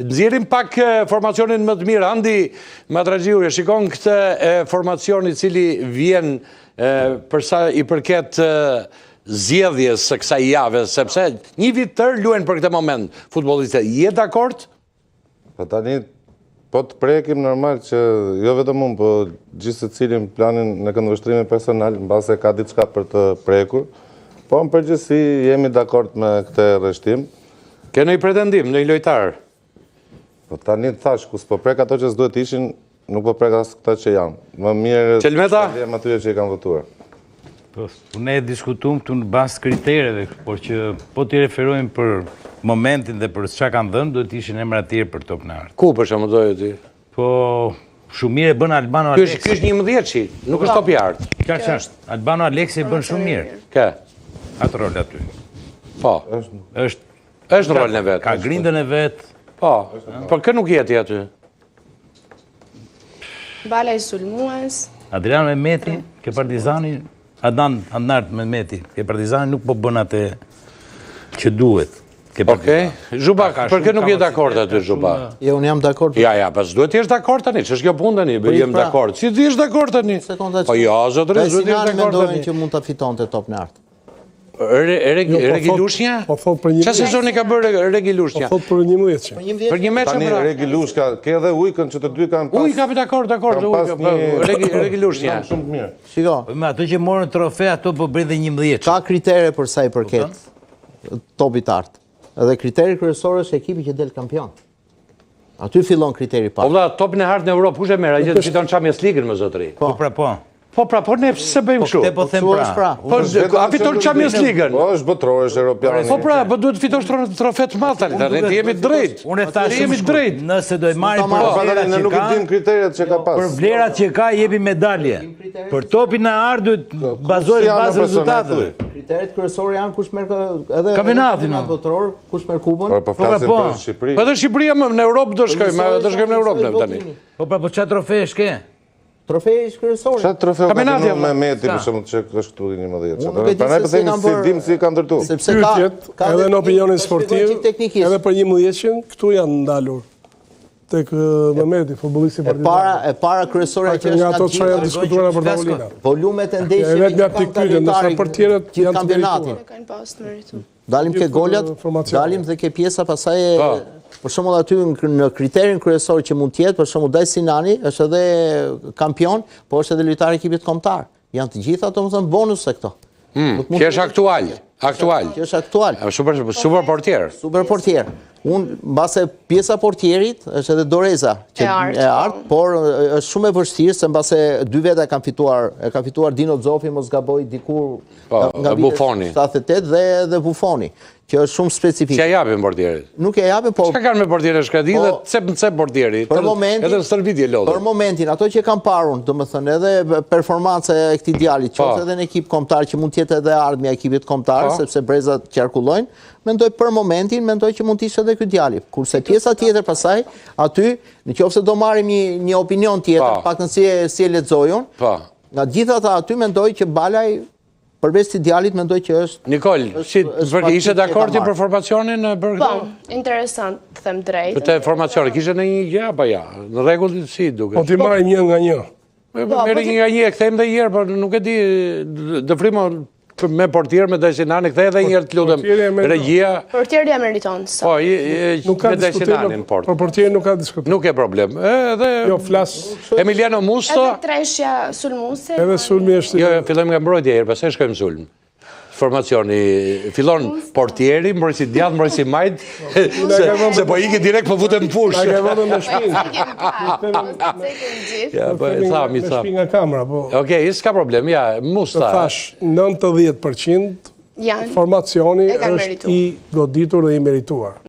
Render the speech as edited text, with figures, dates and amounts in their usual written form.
Nxjerrim pak formacionin më të mirë. Andi Madraxhiu, e shikon këtë formacion i cili vjen përsa i përket zgjedhjes së kësaj jave, sepse një vit tërë luajnë për këtë moment futbollistët. Je dakord? Po tani po të prekim normal që jo vetëm unë, po gjithë secilin planin në këndvështrime personal, mbase ka diçka për të prekur. Po në përgjithësi jemi dakord me këtë rreshtim. Ke ndonjë pretendim, ndonjë lojtar? Po tani thash, ku s'po prek ato që s'duhet ishin, nuk po prek as këta që janë. Më mirë Çelmeta? atyre që i kanë votuar. Po, ne diskutuam këtu në bazë kritereve, por që po t'i referojmë për momentin dhe për çka kanë dhënë, duhet ishin emra të tjerë për top në art. Ku për shembull doje ti? Po, shumë mirë e bën Albano Aleksi. Ky është 11-shi, nuk është top i art. Qartë është. Albano Aleksi e bën shumë mirë. Kë? Atë rol aty. Po. Është në rolin e vet. Ka grindën e vet. Po. Po kë nuk jeti aty? Bala i sulmues. Adrian Mehmeti, ke Partizani, Adnan Nart Mehmeti, ke Partizani nuk po bën atë që duhet. Okej. Zhuba, për kë nuk je dakord aty Zhuba? Jo, unë jam dakord. Ja, pas duhet të jesh dakord tani, ç'është kjo punë tani? Jem dakord. Si ti je dakord tani? Po jo, zotëri, duhet të jesh dakord tani. Që mund ta fitonte top në art. Regilushnja? Po thot për 11. Çfarë sezoni ka bërë Regilushnja? Po thot për 11. Për 11 Tani Regilushka, ke edhe Ujkën që të dy kanë pas. Uj, ka dakord, Regilushnja. Shumë të mirë. Shiko, Me ato që morën trofe, ato po bëjnë dhe 11. ka kritere për sa i përket topit art. Edhe kriteri kryesor është ekipi që del kampion. Aty fillon kriteri Po parë. vlla, topin e hartë në Europë, kush e merr? Ai që fiton Champions League-ën më zotëri. Po, pra po. Po ne pse bëjmë kështu? Te po them pra. Po a fiton Champions League-ën? Po është botror, është europian. Po pra, po duhet fitosh trofe të madh tani, ne jemi drejt. Unë e thash jemi drejt. Nëse do e marrim për Po vlerat ne që nuk i ka, dim kriteret që ka pas. për vlerat që ka jepi medalje. Për topin e art duhet bazohet në bazë rezultateve. Kriteret kryesorë janë kush merr edhe Kampionatin, botror, kush merr kupën. Po flasim po. për Shqipëri. Po edhe Shqipëria në Europë do shkojmë, në Europë ne tani. Po pra, po çfarë trofesh ke? Trofeji kryesor. Çfarë trofeu ka Kampionati, dhënë Mehmeti për shembull që është këtu 11. Unë nuk e di Prandaj se po si themi kanë si bërë- dim si kanë ndërtuar. Sepse ka Edhe në opinionin sportiv, teknikisht. edhe për 11-shin, këtu janë ndalur. Tek Mehmeti, futbollisti E Partizan. para kryesorja që Nga është ato çfarë janë diskutuar për tavolina. volumet e E ndeshjeve vetë nga piktyre, ndërsa për tjerët gjithë janë të kampionatin. merituar. Kanë pas të meritu. Dalim ke golat, formacion. dalim dhe ke pjesa pasaj për shembull aty në kriterin kryesor që mund të jetë, për shembull Daj Sinani është edhe kampion, po është edhe lojtar i ekipit kombëtar. Janë të gjitha domethënë bonuse këto. Që është aktual. Që është aktual. Super portier. Super portier. Unë, mbase pjesa portierit, është edhe Doreza, që e art, por është shumë e vështirë, se mbase dy veta e ka fituar Dino Zofi, mos gaboj dikur nga Buffoni. 78 dhe Buffoni, që është shumë specifik. Çka japin portierit? Nuk e japin, po Çka kanë me portierë shkadi dhe cep portieri. për momentin, Edhe në stërvitje lodhin. për momentin, ato që kanë parun, domethënë edhe performanca e këtij djalit, qoftë edhe në ekip kombëtar që mund të jetë edhe ardhmja e ekipit kombëtar, sepse brezat qarkullojnë, mendoj për momentin, mendoj që mund të ishte edhe ky djali. Kurse pjesa tjetër pasaj, aty, nëse do marrim një opinion tjetër, paktën si e lexoj unë, nga gjitha ata aty mendoj që Balaj përveç të djalit mendoj që është... Nikol, ishe dakord ti për formacionin për Po, interesant, të them drejt. Për të formacionin, kishe në një gjë apo ja? Në rregull si duket? Po ti marrim një nga një. Merri një nga një, kthejmë dhe herë, por nuk e di, dëfrimo me portier, me Dajsinani, kthej edhe një herë të lutem. Regjia. Portieri ja meriton. Po, Nuk ka me Dajsinanin port. Por portieri nuk ka diskutim. Nuk e problem. Edhe Jo, flas. Emiliano Musto. Edhe treshja sulmuese. Edhe sulmi është. Jo, fillojmë nga mbrojtja herë, pastaj shkojmë sulm. Formacioni, fillon portieri, mbrojtësi djathtë, mbrojtësi majt, se po ikë direkt po futet në fushë. Na ke vënë me shpinë. Ja, po e tha. Me shpinë nga kamera, po. Okej, s'ka problem, ja, Musta. Të thash, 90% formacioni është i goditur dhe i merituar.